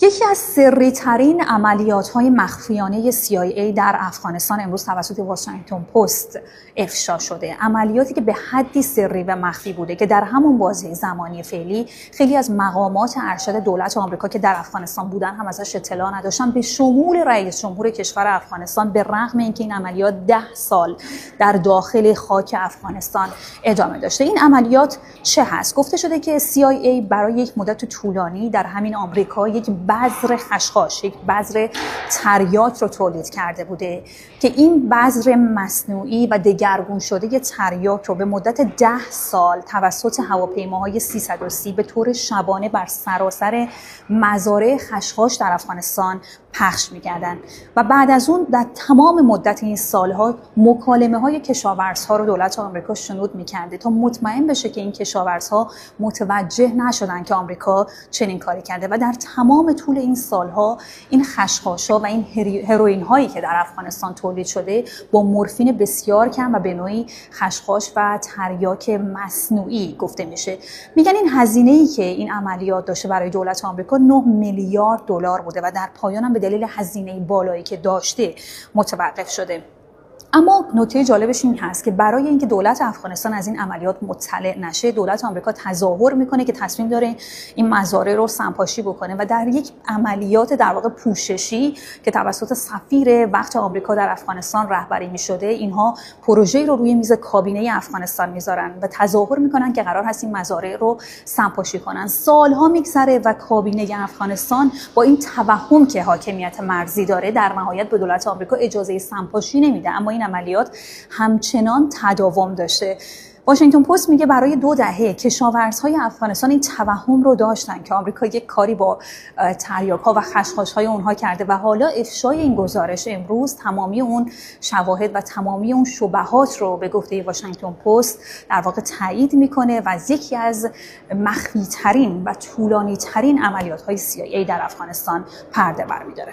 یکی از سری ترین عملیات های مخفیانه CIA در افغانستان امروز توسط واشنگتن پست افشا شده. عملیاتی که به حدی سری و مخفی بوده که در همون بازه زمانی فعلی خیلی از مقامات ارشد دولت آمریکا که در افغانستان بودن هم ازش اطلاع نداشتن، به شمول رئیس جمهور کشور افغانستان، به رغم اینکه این عملیات 10 سال در داخل خاک افغانستان ادامه داشته. این عملیات چه هست؟ گفته شده که CIA برای یک مدت طولانی در همین آمریکا یک بذر خشخاش، یک بذر تریاک رو تولید کرده بوده که این بذر مصنوعی و دگرگون شده تریاک رو به مدت 10 سال توسط هواپیماهای 330 به طور شبانه بر سراسر مزارع خشخاش در افغانستان پخش می‌کردند و بعد از اون در تمام مدت این سالها مکالمه‌های کشاورزها رو دولت آمریکا شنود می‌کرده تا مطمئن بشه که این کشاورزها متوجه نشدن که آمریکا چنین کاری کرده و در تمام طول این سالها این خشخاش‌ها و این هروئین هایی که در افغانستان تولید شده با مورفین بسیار کم و به نوعی خشخاش و تریاک مصنوعی گفته میشه. میگن این هزینه‌ای که این عملیات داشته برای دولت آمریکا 9 میلیارد دلار بوده و در پایان هم به دلیل هزینه بالایی که داشته متوقف شده. اما نکته جالبش این هست که برای اینکه دولت افغانستان از این عملیات مطلع نشه، دولت آمریکا تظاهر میکنه که تصمیم داره این مزارع رو سمپاشی بکنه و در یک عملیات در واقع پوششی که توسط سفیر وقت آمریکا در افغانستان رهبری میشده، اینها پروژه‌ای رو روی میز کابینه افغانستان میذارن و تظاهر میکنن که قرار هست این مزارع رو سمپاشی کنن. سالها میگذره و کابینه افغانستان با این توهم که حاکمیت مرزی داره در نهایت به دولت آمریکا اجازه سمپاشی نمیده، اما این عملیات همچنان تداوم داشته. واشنگتن پست میگه برای 2 دهه کشاورزهای افغانستان این توهم رو داشتن که آمریکا یک کاری با تریاک‌ها و خشخاش‌های اونها کرده و حالا افشای این گزارش امروز تمامی اون شواهد و تمامی اون شبهات رو به گفته واشنگتن پست در واقع تایید میکنه و از یکی از مخفی ترین و طولانی ترین عملیات‌های CIA در افغانستان پرده برمی‌داره.